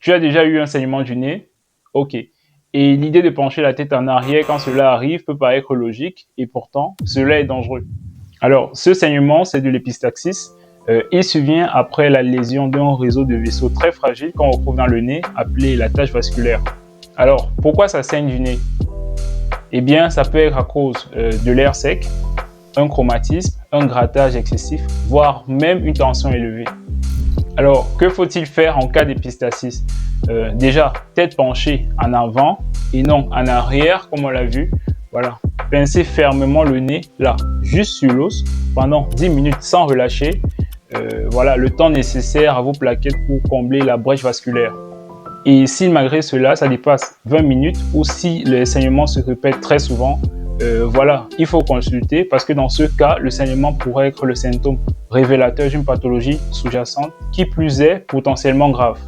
Tu as déjà eu un saignement du nez? Ok. Et l'idée de pencher la tête en arrière quand cela arrive peut paraître logique, et pourtant, cela est dangereux. Alors, ce saignement, c'est de l'épistaxis. Il survient après la lésion d'un réseau de vaisseaux très fragile qu'on retrouve dans le nez, appelé la tache vasculaire. Alors, pourquoi ça saigne du nez? Eh bien, ça peut être à cause de l'air sec, un chromatisme, un grattage excessif, voire même une tension élevée. Alors, que faut-il faire en cas d'épistaxis? Déjà, tête penchée en avant et non en arrière, comme on l'a vu. Voilà. Pincez fermement le nez, là, juste sur l'os, pendant 10 minutes sans relâcher. Voilà, le temps nécessaire à vos plaquettes pour combler la brèche vasculaire. Et si malgré cela, ça dépasse 20 minutes ou si les saignements se répètent très souvent, voilà, il faut consulter parce que dans ce cas, le saignement pourrait être le symptôme révélateur d'une pathologie sous-jacente qui plus est potentiellement grave.